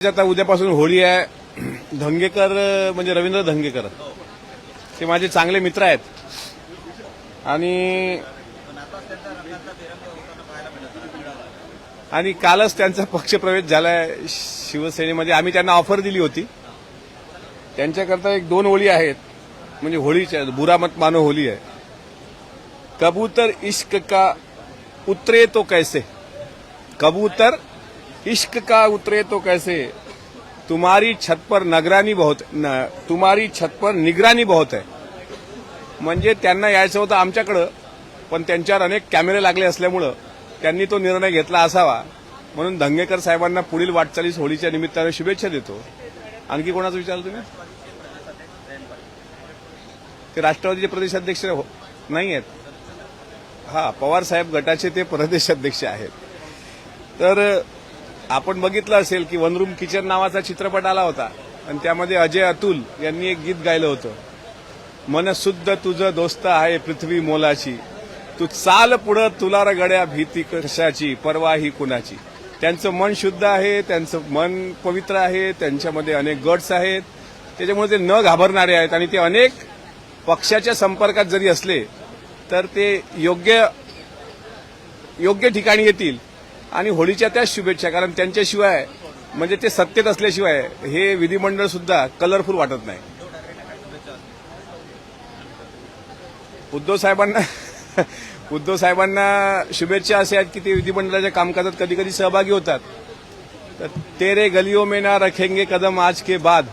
आता उद्यापासून होळी आहे. धंगेकर म्हणजे रवींद्र धंगेकर ते माझे चांगले मित्र आहेत आणि कालच त्यांचा पक्षप्रवेश झालाय शिवसेनेमध्ये. आम्ही त्यांना ऑफर दिली होती. त्यांच्याकरता एक दोन ओळी आहेत म्हणजे होळीच्या. बुरा मत मानो होली है. कबूतर इश्क का उतरे तो कैसे, कबूतर इश्क का उतरे तो कैसे, तुम्हारी छत पर निगरानी बहुत है. म्हणजे त्यांना यायचं होतं आमच्याकडं, पण त्यांच्यावर अनेक कॅमेरे लागले असल्यामुळं त्यांनी तो निर्णय घेतला असावा. म्हणून धंगेकर साहेबांना पुढील वाटचालीस होळीच्या निमित्ताने शुभेच्छा देतो. आणखी कोणाचं विचारलं तुम्ही? ते राष्ट्रवादीचे प्रदेशाध्यक्ष नाही आहेत. पवार साहेब गटाचे ते प्रदेशाध्यक्ष आहेत. तर आपण बघितलं असेल की वन रूम किचन नावाचा चित्रपट आला होता आणि त्यामध्ये अजय अतुल यांनी एक गीत गायलं होतं. मन शुद्ध तुझं दोस्त आहे पृथ्वी मोलाची, तू चाल पुढं तुला र गड्या भीती कशाची, परवा ही कुणाची. त्यांचं मन शुद्ध आहे, त्यांचं मन पवित्र आहे, त्यांच्यामध्ये अनेक गट्स आहेत, त्याच्यामुळे ते न घाबरणारे आहेत आणि ते अनेक पक्षाच्या संपर्कात जरी असले तर ते योग्य ठिकाणी येतील. आणि होळीच्या त्याच शुभेच्छा, कारण त्यांच्याशिवाय म्हणजे ते सत्तेत असल्याशिवाय हे विधिमंडळ सुद्धा कलरफुल वाटत नाही. उद्धव साहेबांना शुभेच्छा असे आहेत की ते विधिमंडळाच्या कामकाजात कधी कधी सहभागी होतात. तर तेरे गलियों में ना रखेंगे कदम आज के बाद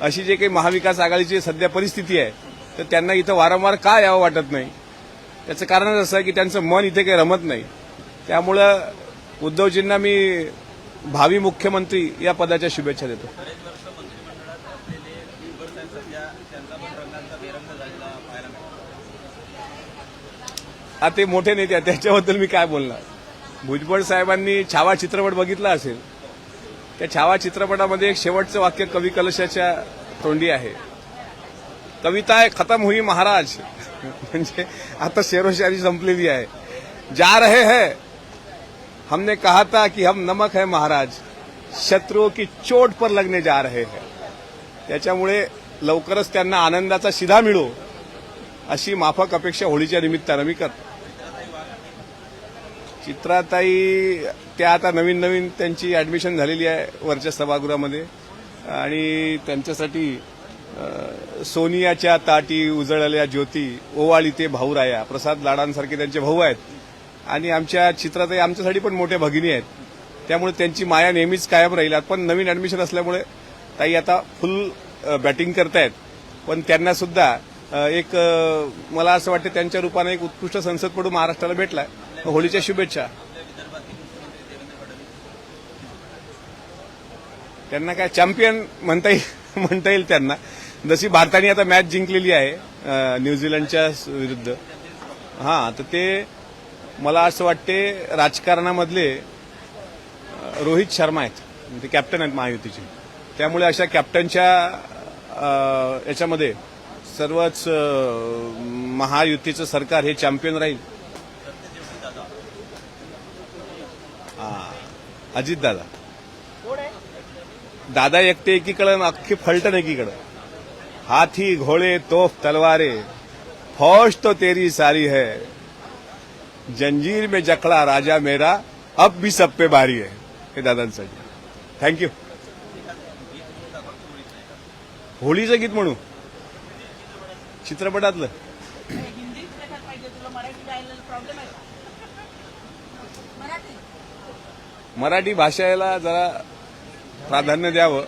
अशी जे काही महाविकास आघाडीची सध्या परिस्थिती आहे, तर त्यांना इथं वारंवार का यावं वाटत नाही. त्याचं कारणच असं आहे की त्यांचं मन इथे काही रमत नाही. त्यामुळं उद्धवजींना मी भावी मुख्यमंत्री या पदाच्या शुभेच्छा देतो. ते मोठे नेते आहेत, त्याच्याबद्दल मी काय बोलणार. भुजबळ साहेबांनी छावा चित्रपट बघितला असेल. त्या छावा चित्रपटामध्ये एक शेवटचं वाक्य कवी कलशाच्या तोंडी आहे. कविता आहे खतम हुई महाराज. म्हणजे आता शेरोशायरी संपलेली आहे. जा रहे हैं, हमने कहा था कि हम नमक है महाराज, शत्रुओं की चोट पर लगने जा रहे हैं. त्याच्यामुळे लवकरच त्यांना आनंदाचा शिधा मिळो अशी माफक अपेक्षा होळीच्या निमित्तानं मी करतो. चित्राताई त्या आता नवीन त्यांची ऍडमिशन झालेली आहे वरच्या सभागृहामध्ये आणि त्यांच्यासाठी सोनियाच्या ताटी उजळल्या ज्योती ओवाळी ते भाऊराया, प्रसाद लाडांसारखे त्यांचे भाऊ आहेत. आणि आमच्या चित्राताई आमच्यासाठी पण मोठ्या भगिनी आहेत. त्यामुळे त्यांची माया नेहमीच कायम राहील. पण नवीन ऍडमिशन असल्यामुळे ताई आता फुल बॅटिंग करतायत. पण त्यांना सुद्धा एक मला असं वाटतं त्यांच्या रूपाने एक उत्कृष्ट संसदपटू महाराष्ट्राला भेटलाय. होळीच्या शुभेच्छा. त्यांना काय चॅम्पियन म्हणता येईल त्यांना. जशी भारताने आता मॅच जिंकलेली आहे न्यूझीलंडच्या विरुद्ध. तर ते मला असं वाटते राजकारणामधले रोहित शर्मा आहेत, ते कॅप्टन आहेत महायुतीचे. त्यामुळे अशा कॅप्टनच्या याच्यामध्ये सर्वच महायुतीचं सरकार हे चॅम्पियन राहील. अजितदादा दादा एकटे एकीकडं, अख्खी फलटण एकीकडं. हाथी घोड़े तोफ तलवारे, फौज तो तेरी सारी है, जंजीर में जकड़ा राजा मेरा, अब भी सब पे भारी है. हे दादांसाठी. थँक्यू. होळीचं गीत म्हणू चित्रपटातलं. मराठी भाषेला जरा प्राधान्य द्यावं.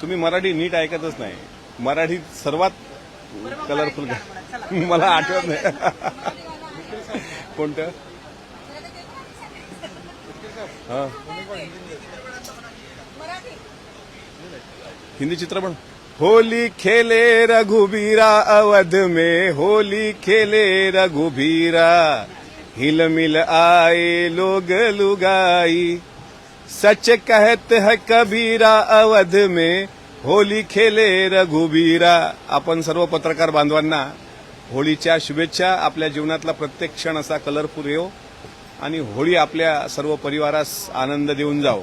तुम्ही मराठी नीट ऐकतच नाही. मराठी सर्वात कलरफुल मला आठवत नाही कोणतं. हिंदी चित्रपट. होली खेले रघुबीरा अवध में, होली खेले रघुबीरा, हिल मिल आए लोग लुगाई, सच कहत है कबीरा अवध में, होली खेले रघुबीरा. आपण सर्व पत्रकार बांधवांना होळीच्या शुभेच्छा. आपल्या जीवनातला प्रत्येक क्षण असा कलरफुल येवो. आणि होळी आपल्या सर्व परिवारास आनंद देऊन जावो